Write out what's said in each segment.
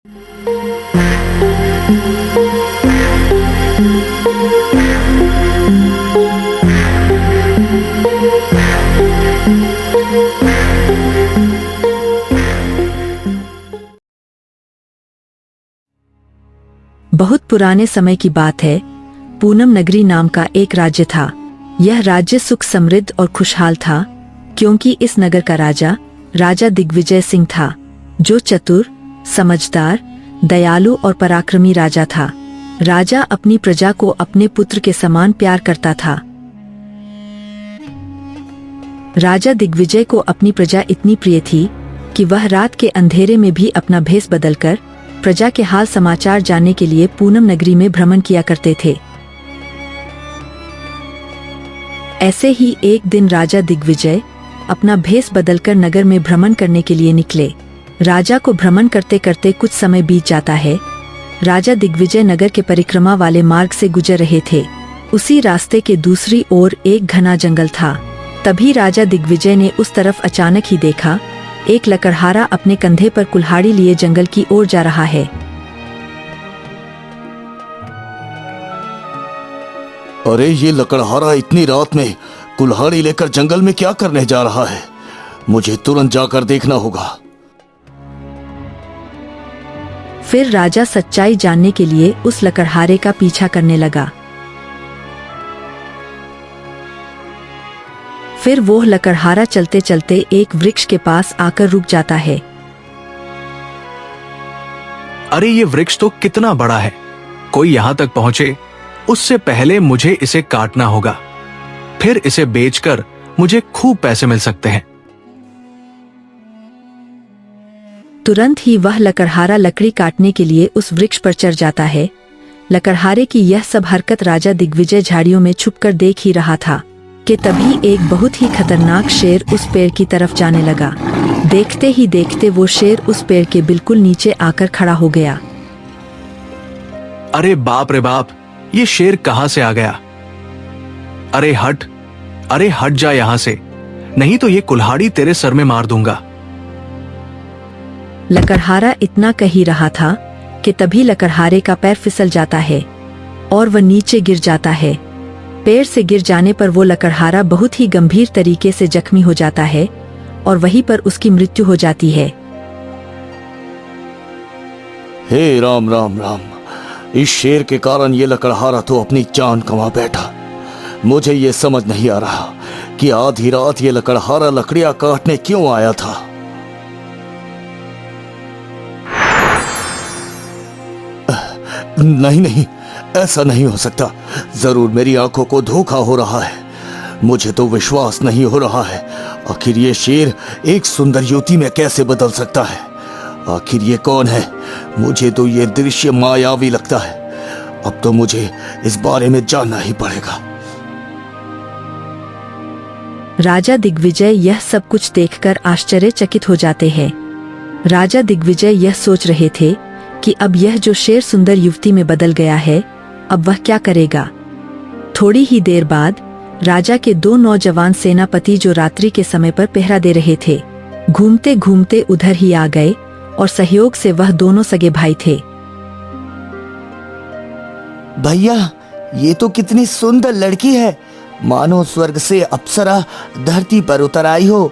बहुत पुराने समय की बात है। पूनम नगरी नाम का एक राज्य था। यह राज्य सुख समृद्ध और खुशहाल था, क्योंकि इस नगर का राजा दिग्विजय सिंह था, जो चतुर, समझदार, दयालु और पराक्रमी राजा था। राजा अपनी प्रजा को अपने पुत्र के समान प्यार करता था। राजा दिग्विजय को अपनी प्रजा इतनी प्रिय थी कि वह रात के अंधेरे में भी अपना भेष बदलकर प्रजा के हाल समाचार जानने के लिए पूनम नगरी में भ्रमण किया करते थे। ऐसे ही एक दिन राजा दिग्विजय अपना भेष बदलकर नगर में भ्रमण करने के लिए निकले। राजा को भ्रमण करते करते कुछ समय बीत जाता है। राजा दिग्विजय नगर के परिक्रमा वाले मार्ग से गुजर रहे थे। उसी रास्ते के दूसरी ओर एक घना जंगल था। तभी राजा दिग्विजय ने उस तरफ अचानक ही देखा, एक लकड़हारा अपने कंधे पर कुल्हाड़ी लिए जंगल की ओर जा रहा है। अरे ये लकड़हारा इतनी रात में कुल्हाड़ी लेकर जंगल में क्या करने जा रहा है? मुझे तुरंत जाकर देखना होगा। फिर राजा सच्चाई जानने के लिए उस लकड़हारे का पीछा करने लगा। फिर वो लकड़हारा चलते चलते एक वृक्ष के पास आकर रुक जाता है। अरे ये वृक्ष तो कितना बड़ा है, कोई यहाँ तक पहुंचे उससे पहले मुझे इसे काटना होगा, फिर इसे बेचकर मुझे खूब पैसे मिल सकते हैं। तुरंत ही वह लकड़हारा लकड़ी काटने के लिए उस वृक्ष पर चढ़ जाता है। लकड़हारे की यह सब हरकत राजा दिग्विजय झाड़ियों में छुपकर देख ही रहा था कि तभी एक बहुत ही खतरनाक शेर उस पेड़ की तरफ जाने लगा। देखते ही देखते वो शेर उस पेड़ के बिल्कुल नीचे आकर खड़ा हो गया। अरे बाप रे बाप, ये शेर कहां से आ गया? अरे हट जा यहां से, नहीं तो ये कुल्हाड़ी तेरे सर में मार दूंगा। लकड़हारा इतना कह ही रहा था कि तभी लकड़हारे का पैर फिसल जाता है और वह नीचे गिर जाता है। पेड़ से गिर जाने पर वो लकड़हारा बहुत ही गंभीर तरीके से जख्मी हो जाता है और वहीं पर उसकी मृत्यु हो जाती है। हे राम राम राम, इस शेर के कारण ये लकड़हारा तो अपनी जान गंवा बैठा। मुझे ये समझ नहीं आ रहा कि आधी रात ये लकड़हारा लकड़ियां काटने क्यों आया था। नहीं, ऐसा नहीं हो सकता। जरूर मेरी आंखों को धोखा हो रहा है। मुझे तो विश्वास नहीं हो रहा है, आखिर ये शेर एक सुंदर युवती में कैसे बदल सकता है? आखिर ये कौन है? मुझे तो ये दृश्य मायावी लगता है। अब तो मुझे इस बारे में जानना ही पड़ेगा। राजा दिग्विजय यह सब कुछ देखकर आश्चर्यचकित हो जाते हैं। राजा दिग्विजय यह सोच रहे थे कि अब यह जो शेर सुंदर युवती में बदल गया है, अब वह क्या करेगा। थोड़ी ही देर बाद राजा के दो नौजवान सेनापति जो रात्रि के समय पर पहरा दे रहे थे, घूमते घूमते उधर ही आ गए और सहयोग से वह दोनों सगे भाई थे। भैया, ये तो कितनी सुंदर लड़की है, मानो स्वर्ग से अप्सरा धरती पर उतर आई हो।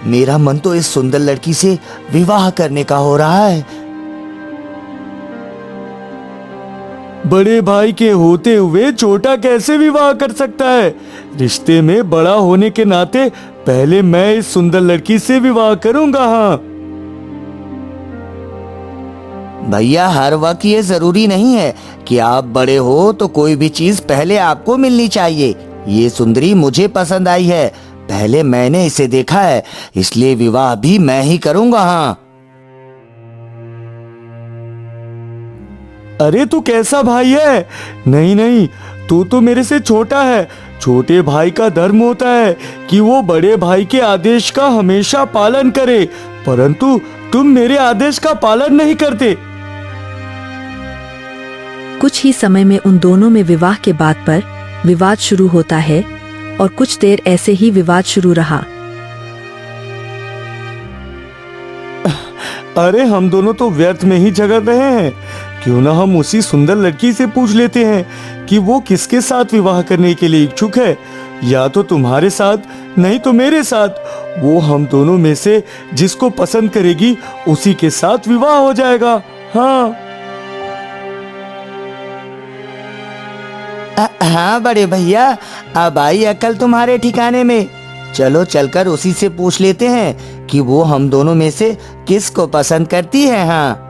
मेरा मन तो इस सुंदर लड़की से विवाह करने का हो रहा है। बड़े भाई के होते हुए छोटा कैसे विवाह कर सकता है? रिश्ते में बड़ा होने के नाते पहले मैं इस सुंदर लड़की से विवाह करूंगा। हाँ भैया, हर वक्त ये जरूरी नहीं है कि आप बड़े हो तो कोई भी चीज पहले आपको मिलनी चाहिए। ये सुंदरी मुझे पसंद आई है, पहले मैंने इसे देखा है, इसलिए विवाह भी मैं ही करूंगा। हाँ। अरे तू कैसा भाई है? नहीं, तू तो मेरे से छोटा है। छोटे भाई का धर्म होता है कि वो बड़े भाई के आदेश का हमेशा पालन करे, परंतु तुम मेरे आदेश का पालन नहीं करते। कुछ ही समय में उन दोनों में विवाह के बात पर विवाद शुरू होता है और कुछ देर ऐसे ही विवाद शुरू रहा। अरे हम दोनों तो व्यर्थ में ही झगड़ रहे हैं। क्यों ना हम उसी सुंदर लड़की से पूछ लेते हैं कि वो किसके साथ विवाह करने के लिए इच्छुक है, या तो तुम्हारे साथ नहीं तो मेरे साथ। वो हम दोनों में से जिसको पसंद करेगी उसी के साथ विवाह हो जाएगा। हाँ हाँ बड़े भैया, अब आई अकल तुम्हारे ठिकाने में। चलो चलकर उसी से पूछ लेते हैं कि वो हम दोनों में से किसको पसंद करती है। हाँ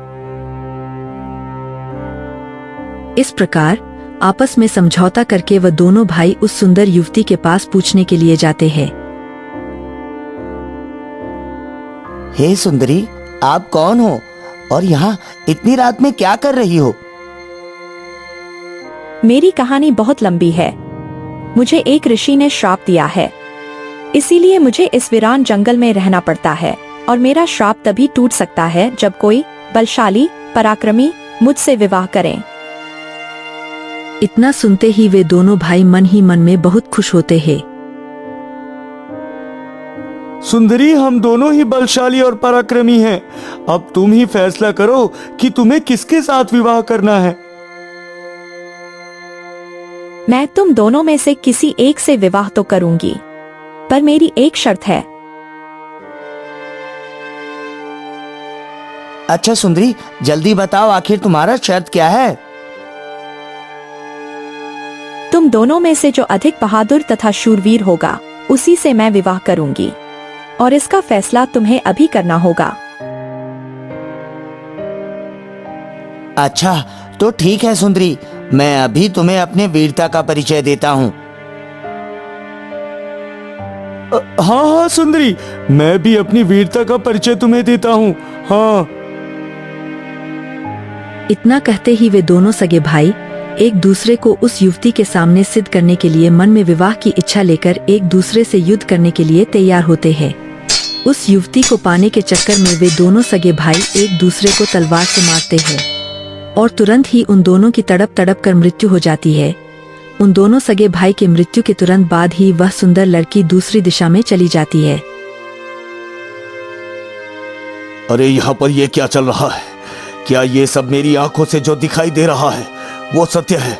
इस प्रकार आपस में समझौता करके वह दोनों भाई उस सुंदर युवती के पास पूछने के लिए जाते हैं। हे सुंदरी, आप कौन हो और यहाँ इतनी रात में क्या कर रही हो? मेरी कहानी बहुत लंबी है। मुझे एक ऋषि ने श्राप दिया है, इसीलिए मुझे इस वीरान जंगल में रहना पड़ता है। और मेरा श्राप तभी टूट सकता है जब कोई बलशाली पराक्रमी मुझसे विवाह करे। इतना सुनते ही वे दोनों भाई मन ही मन में बहुत खुश होते हैं। सुंदरी, हम दोनों ही बलशाली और पराक्रमी हैं। अब तुम ही फैसला करो कि तुम्हें किसके साथ विवाह करना है। मैं तुम दोनों में से किसी एक से विवाह तो करूंगी, पर मेरी एक शर्त है। अच्छा सुंदरी, जल्दी बताओ आखिर तुम्हारा शर्त क्या है? तुम दोनों में से जो अधिक बहादुर तथा शूरवीर होगा उसी से मैं विवाह करूंगी, और इसका फैसला तुम्हें अभी करना होगा। अच्छा तो ठीक है सुंदरी, मैं अभी तुम्हें अपने वीरता का परिचय देता हूँ। हाँ हाँ सुंदरी, मैं भी अपनी वीरता का परिचय तुम्हें देता हूँ। हाँ। इतना कहते ही वे दोनों सगे भाई एक दूसरे को उस युवती के सामने सिद्ध करने के लिए मन में विवाह की इच्छा लेकर एक दूसरे से युद्ध करने के लिए तैयार होते हैं। उस युवती को पाने के चक्कर में वे दोनों सगे भाई एक दूसरे को तलवार से मारते हैं और तुरंत ही उन दोनों की तड़प तड़प कर मृत्यु हो जाती है। उन दोनों सगे भाई की मृत्यु के तुरंत बाद ही वह सुंदर लड़की दूसरी दिशा में चली जाती है। अरे यहाँ पर ये क्या चल रहा है? क्या ये सब मेरी आंखों से जो दिखाई दे रहा है वो सत्य है?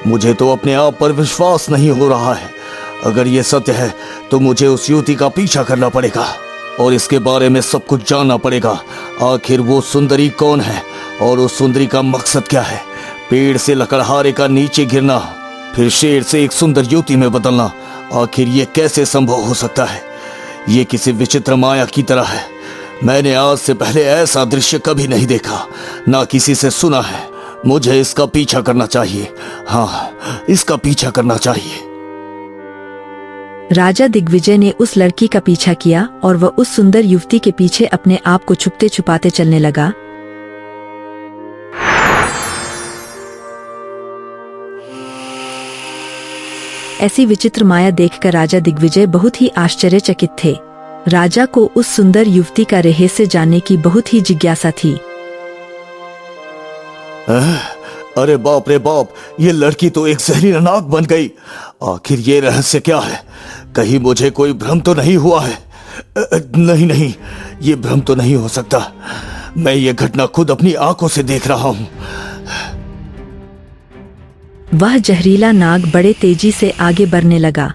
मुझे तो अपने आप पर विश्वास नहीं हो रहा है। अगर ये सत्य है तो मुझे उस युवती का पीछा करना पड़ेगा और इसके बारे में सब कुछ जानना पड़ेगा। आखिर वो सुंदरी कौन है और उस सुंदरी का मकसद क्या है? पेड़ से लकड़हारे का नीचे गिरना, फिर शेर से एक सुंदर युवती में बदलना, आखिर ये कैसे संभव हो सकता है? ये किसी विचित्र माया की तरह है। मैंने आज से पहले ऐसा दृश्य कभी नहीं देखा, ना किसी से सुना है। मुझे इसका पीछा करना चाहिए। हाँ, इसका पीछा करना चाहिए। राजा दिग्विजय ने उस लड़की का पीछा किया और वह उस सुंदर युवती के पीछे अपने आप को छुपते छुपाते चलने लगा। ऐसी विचित्र माया देखकर राजा दिग्विजय बहुत ही आश्चर्यचकित थे। राजा को उस सुंदर युवती का रहस्य जानने की बहुत ही जिज्ञासा थी। अरे बाप रे बाप, ये लड़की तो एक जहरीला नाग बन गई। आखिर ये रहस्य क्या है? कहीं मुझे कोई भ्रम तो नहीं हुआ है? नहीं नहीं, ये भ्रम तो नहीं हो सकता। मैं ये घटना खुद अपनी आंखों से देख रहा हूँ। वह जहरीला नाग बड़े तेजी से आगे बढ़ने लगा।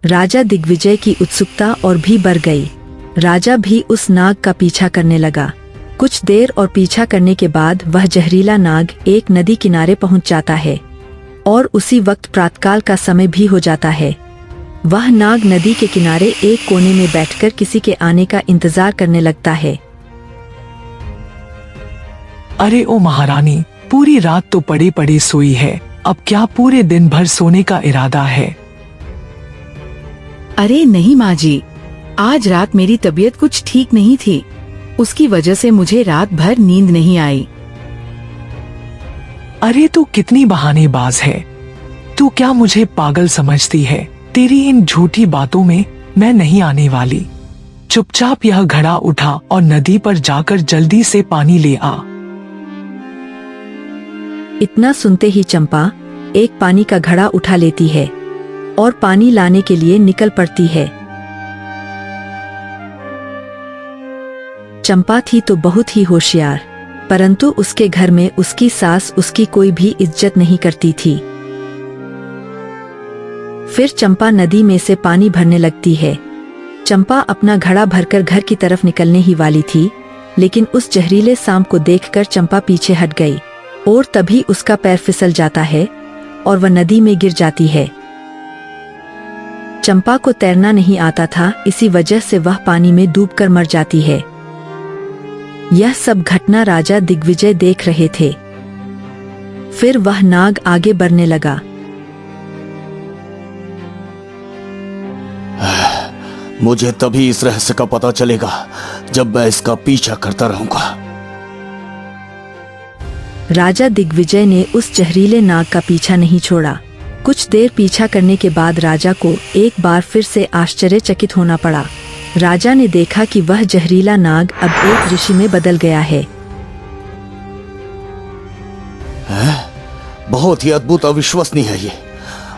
राजा दिग्विजय की उत्सुकता और भी बढ़ गई। राजा भी उस नाग का पीछा करने लगा। कुछ देर और पीछा करने के बाद वह जहरीला नाग एक नदी किनारे पहुंच जाता है और उसी वक्त प्रातःकाल का समय भी हो जाता है। वह नाग नदी के किनारे एक कोने में बैठकर किसी के आने का इंतजार करने लगता है। अरे ओ महारानी, पूरी रात तो पड़ी पड़ी सोई है, अब क्या पूरे दिन भर सोने का इरादा है? अरे नहीं माँ जी, आज रात मेरी तबीयत कुछ ठीक नहीं थी, उसकी वजह से मुझे रात भर नींद नहीं आई। अरे तू कितनी बहानेबाज है। तू क्या मुझे पागल समझती है? तेरी इन झूठी बातों में मैं नहीं आने वाली। चुपचाप यह घड़ा उठा और नदी पर जाकर जल्दी से पानी ले आ। इतना सुनते ही चंपा एक पानी का घड़ा उठा लेती है और पानी लाने के लिए निकल पड़ती है। चंपा थी तो बहुत ही होशियार, परंतु उसके घर में उसकी सास उसकी कोई भी इज्जत नहीं करती थी। फिर चंपा नदी में से पानी भरने लगती है। चंपा अपना घड़ा भरकर घर की तरफ निकलने ही वाली थी, लेकिन उस जहरीले सांप को देखकर चंपा पीछे हट गई और तभी उसका पैर फिसल जाता है और वह नदी में गिर जाती है। चंपा को तैरना नहीं आता था, इसी वजह से वह पानी में डूबकर मर जाती है। यह सब घटना राजा दिग्विजय देख रहे थे। फिर वह नाग आगे बढ़ने लगा। मुझे तभी इस रहस्य का पता चलेगा जब मैं इसका पीछा करता रहूंगा। राजा दिग्विजय ने उस जहरीले नाग का पीछा नहीं छोड़ा। कुछ देर पीछा करने के बाद राजा को एक बार फिर से आश्चर्यचकित होना पड़ा। राजा ने देखा कि वह जहरीला नाग अब एक ऋषि में बदल गया है। बहुत ही अद्भुत, अविश्वसनीय है ये।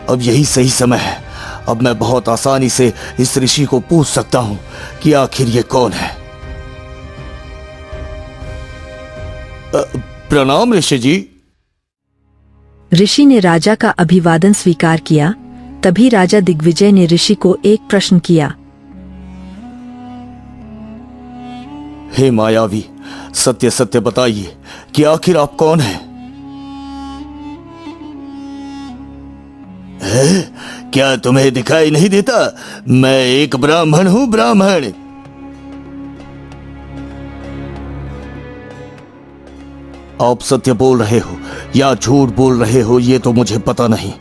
अब यही सही समय है। अब मैं बहुत आसानी से इस ऋषि को पूछ सकता हूं कि आखिर ये कौन है। प्रणाम ऋषि जी। ऋषि ने राजा का अभिवादन स्वीकार किया। तभी राजा दिग्विजय ने ऋषि को एक प्रश्न किया। हे मायावी, सत्य सत्य बताइए कि आखिर आप कौन हैं? क्या तुम्हें दिखाई नहीं देता? मैं एक ब्राह्मण हूं, ब्राह्मण। आप सत्य बोल रहे हो या झूठ बोल रहे हो ये तो मुझे पता नहीं,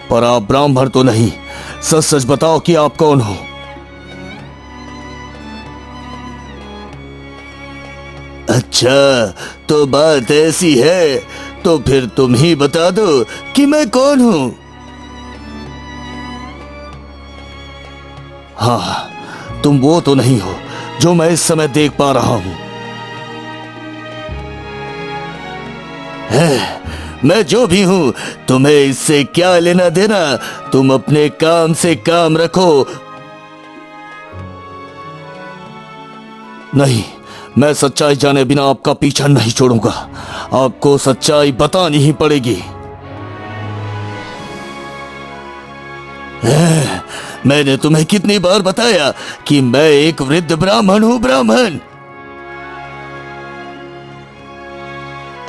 पर आप ब्राह्मण तो नहीं। सच सच बताओ कि आप कौन हो। अच्छा, तो बात ऐसी है, तो फिर तुम ही बता दो कि मैं कौन हूं। हाँ, तुम वो तो नहीं हो जो मैं इस समय देख पा रहा हूं। मैं जो भी हूं, तुम्हें इससे क्या लेना देना? तुम अपने काम से काम रखो। नहीं, मैं सच्चाई जाने बिना आपका पीछा नहीं छोड़ूंगा। आपको सच्चाई बतानी ही पड़ेगी। मैंने तुम्हें कितनी बार बताया कि मैं एक वृद्ध ब्राह्मण हूं, ब्राह्मण।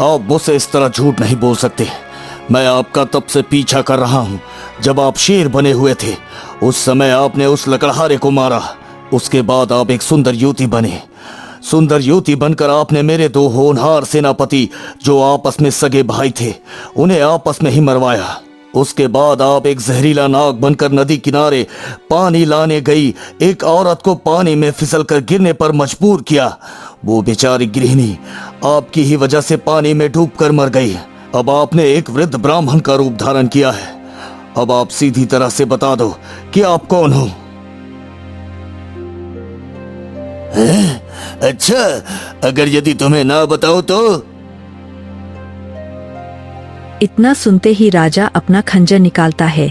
आप मुझसे इस तरह झूठ नहीं बोल सकते। मैं आपका तब से पीछा कर रहा हूं जब आप शेर बने हुए थे। उस समय आपने उस लकड़हारे को मारा। उसके बाद आप एक सुंदर युवती बने। सुंदर युवती बनकर आपने मेरे दो होनहार सेनापति, जो आपस में सगे भाई थे, उन्हें आपस में ही मरवाया। उसके बाद आप एक जहरीला नाग बनकर नदी किनारे पानी लाने गई एक औरत को पानी में फिसलकर गिरने पर मजबूर किया। वो बेचारी गृहिणी आपकी ही वजह से पानी में डूबकर मर गई। अब आपने एक वृद्ध ब्राह्मण का रूप धारण किया है। अब आप सीधी तरह से बता दो कि आप कौन हो। अच्छा, अगर यदि तुम्हें ना बताओ तो? इतना सुनते ही राजा अपना खंजर निकालता है।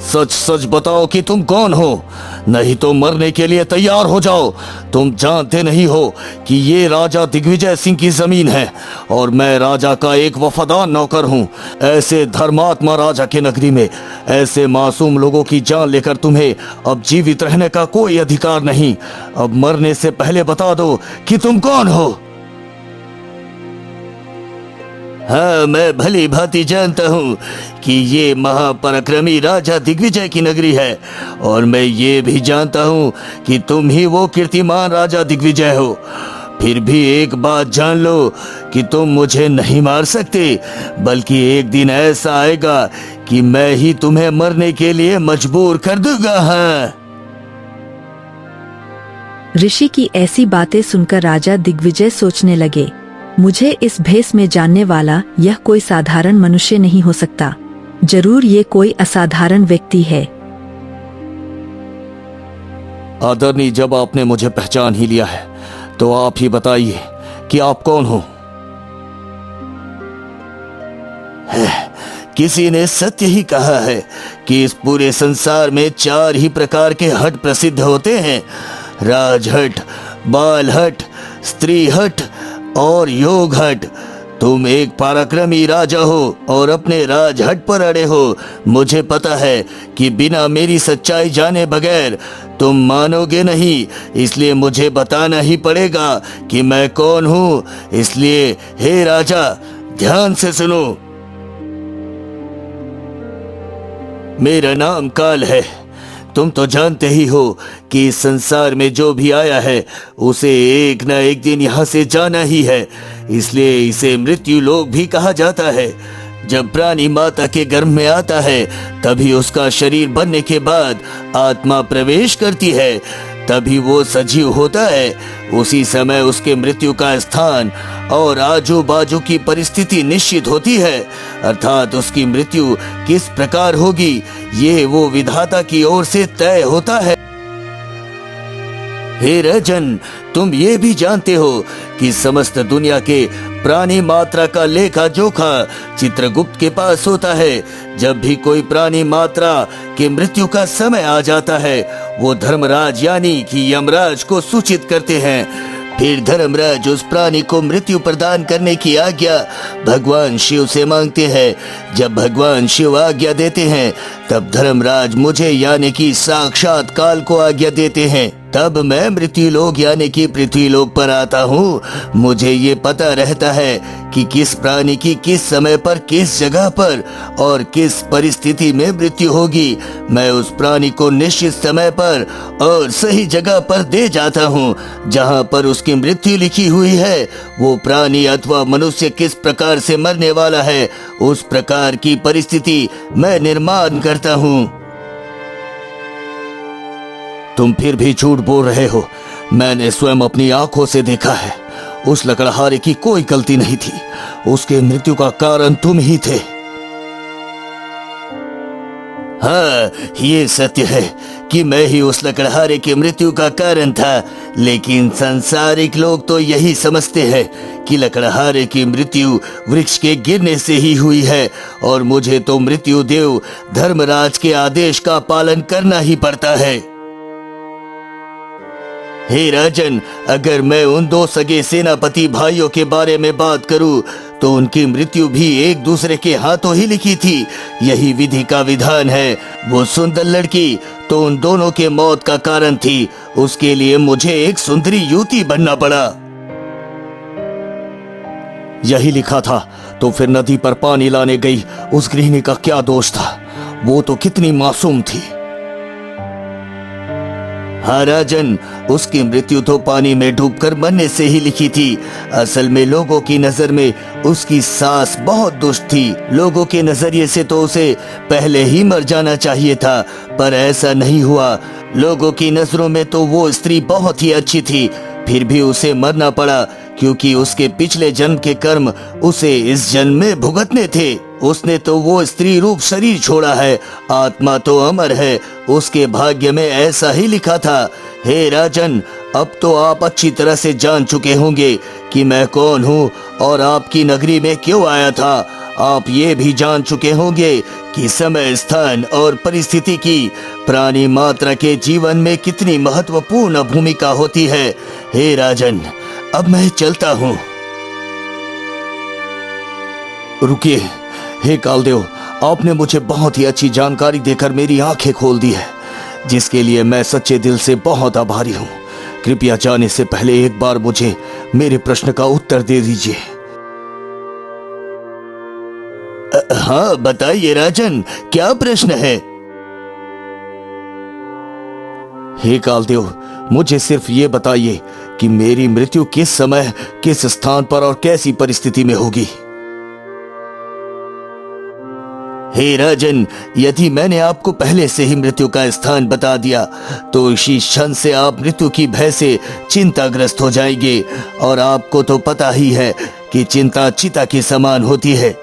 सच सच बताओ कि तुम कौन हो, नहीं तो मरने के लिए तैयार हो जाओ। तुम जानते नहीं हो कि ये राजा दिग्विजय सिंह की जमीन है और मैं राजा का एक वफादार नौकर हूँ। ऐसे धर्मात्मा राजा की नगरी में ऐसे मासूम लोगों की जान लेकर तुम्हें अब जीवित रहने का कोई अधिकार नहीं। अब मरने से पहले बता दो कि तुम कौन हो। हाँ, मैं भली भांति जानता हूँ कि ये महापराक्रमी राजा दिग्विजय की नगरी है, और मैं ये भी जानता हूँ कि तुम ही वो कीर्तिमान राजा दिग्विजय हो। फिर भी एक बात जान लो कि तुम मुझे नहीं मार सकते, बल्कि एक दिन ऐसा आएगा कि मैं ही तुम्हें मरने के लिए मजबूर कर दूंगा। हाँ। ऋषि की ऐसी बातें सुनकर राजा दिग्विजय सोचने लगे, मुझे इस भेष में जानने वाला यह कोई साधारण मनुष्य नहीं हो सकता। जरूर ये कोई असाधारण व्यक्ति है। आदरणीय, जब आपने मुझे पहचान ही लिया है तो आप ही बताइए कि आप कौन हो। किसी ने सत्य ही कहा है कि इस पूरे संसार में 4 ही प्रकार के हट प्रसिद्ध होते हैं। राजहट, बालहट, स्त्रीहट और योगहट। तुम एक पराक्रमी राजा हो और अपने राजहट पर अड़े हो। मुझे पता है कि बिना मेरी सच्चाई जाने बगैर तुम मानोगे नहीं, इसलिए मुझे बताना ही पड़ेगा कि मैं कौन हूँ। इसलिए हे राजा, ध्यान से सुनो। मेरा नाम काल है। तुम तो जानते ही हो कि इस संसार में जो भी आया है उसे एक न एक दिन यहाँ से जाना ही है, इसलिए इसे मृत्यु लोक भी कहा जाता है। जब प्राणी माता के गर्भ में आता है तभी उसका शरीर बनने के बाद आत्मा प्रवेश करती है, तभी वो सजीव होता है। उसी समय उसके मृत्यु का स्थान और आजू बाजू की परिस्थिति निश्चित होती है, अर्थात उसकी मृत्यु किस प्रकार होगी ये वो विधाता की ओर से तय होता है। हे राजन, तुम ये भी जानते हो कि समस्त दुनिया के प्राणी मात्रा का लेखा जोखा चित्रगुप्त के पास होता है। जब भी कोई प्राणी मात्रा के मृत्यु का समय आ जाता है वो धर्मराज यानी कि यमराज को सूचित करते हैं। फिर धर्मराज उस प्राणी को मृत्यु प्रदान करने की आज्ञा भगवान शिव से मांगते हैं। जब भगवान शिव आज्ञा देते हैं तब धर्मराज मुझे यानी कि साक्षात काल को आज्ञा देते हैं। तब मैं मृत्यु लोक यानी कि पृथ्वी लोक पर आता हूँ। मुझे ये पता रहता है कि किस प्राणी की किस समय पर, किस जगह पर और किस परिस्थिति में मृत्यु होगी। मैं उस प्राणी को निश्चित समय पर और सही जगह पर दे जाता हूँ। जहाँ पर उसकी मृत्यु लिखी हुई है वो प्राणी अथवा मनुष्य किस प्रकार से मरने वाला है उस प्रकार की परिस्थिति मैं निर्माण करता हूँ। तुम फिर भी झूठ बोल रहे हो। मैंने स्वयं अपनी आंखों से देखा है। उस लकड़हारे की कोई गलती नहीं थी। उसके मृत्यु का कारण तुम ही थे। हाँ, ये सत्य है कि मैं ही उस लकड़हारे की मृत्यु का कारण था, लेकिन सांसारिक लोग तो यही समझते हैं कि लकड़हारे की मृत्यु वृक्ष के गिरने से ही हुई है और मुझे तो मृत्यु देव धर्मराज के आदेश का पालन करना ही पड़ता है। हे राजन, अगर मैं उन दो सगे सेनापति भाइयों के बारे में बात करूं तो उनकी मृत्यु भी एक दूसरे के हाथों ही लिखी थी। यही विधि का विधान है। वो सुंदर लड़की तो उन दोनों के मौत का कारण थी। उसके लिए मुझे एक सुंदरी युवती बनना पड़ा। यही लिखा था तो फिर नदी पर पानी लाने गई उस गृहिणी का क्या दोष था? वो तो कितनी मासूम थी। हाँ राजन, उसकी मृत्यु तो पानी में डूबकर मरने से ही लिखी थी। असल में लोगों की नजर में उसकी सास बहुत दुष्ट थी। लोगों के नजरिए से तो उसे पहले ही मर जाना चाहिए था, पर ऐसा नहीं हुआ। लोगों की नजरों में तो वो स्त्री बहुत ही अच्छी थी, फिर भी उसे मरना पड़ा क्योंकि उसके पिछले जन्म के कर्म उसे इस जन्म में भुगतने थे। उसने तो वो स्त्री रूप शरीर छोड़ा है, आत्मा तो अमर है। उसके भाग्य में ऐसा ही लिखा था। हे राजन, अब तो आप अच्छी तरह से जान चुके होंगे कि मैं कौन हूँ और आपकी नगरी में क्यों आया था। आप ये भी जान चुके होंगे कि समय, स्थान और परिस्थिति की प्राणी मात्रा के जीवन में कितनी महत्वपूर्ण भूमिका होती है। हे राजन, अब मैं चलता हूँ। रुकिए, हे कालदेव, आपने मुझे बहुत ही अच्छी जानकारी देकर मेरी आंखें खोल दी है, जिसके लिए मैं सच्चे दिल से बहुत आभारी हूँ। कृपया जाने से पहले एक बार मुझे मेरे प्रश्न का उत्तर दे दीजिए। हाँ बताइए राजन, क्या प्रश्न है? हे कालदेव, मुझे सिर्फ ये बताइए कि मेरी मृत्यु किस समय, किस स्थान पर और कैसी परिस्थिति में होगी। हे राजन, यदि मैंने आपको पहले से ही मृत्यु का स्थान बता दिया तो इसी क्षण से आप मृत्यु की भय से चिंताग्रस्त हो जाएंगे, और आपको तो पता ही है कि चिंता चिता के समान होती है।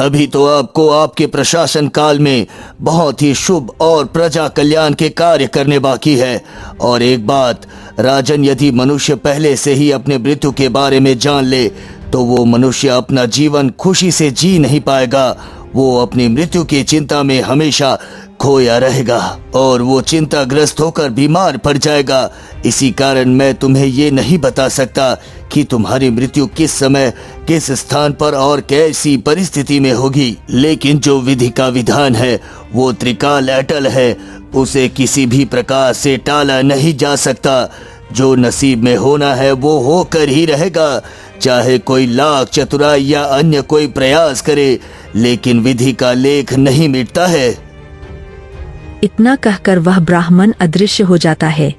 अभी तो आपको आपके प्रशासन काल में बहुत ही शुभ और प्रजा कल्याण के कार्य करने बाकी है। और एक बात राजन, यदि मनुष्य पहले से ही अपने मृत्यु के बारे में जान ले तो वो मनुष्य अपना जीवन खुशी से जी नहीं पाएगा। वो अपनी मृत्यु की चिंता में हमेशा खोया रहेगा और वो चिंताग्रस्त होकर बीमार पड़ जाएगा। इसी कारण मैं तुम्हें ये नहीं बता सकता कि तुम्हारी मृत्यु किस समय, किस स्थान पर और कैसी परिस्थिति में होगी। लेकिन जो विधि का विधान है वो त्रिकाल अटल है, उसे किसी भी प्रकार से टाला नहीं जा सकता। जो नसीब में होना है वो होकर ही रहेगा, चाहे कोई लाख चतुराई या अन्य कोई प्रयास करे, लेकिन विधि का लेख नहीं मिटता है। इतना कहकर वह ब्राह्मण अदृश्य हो जाता है।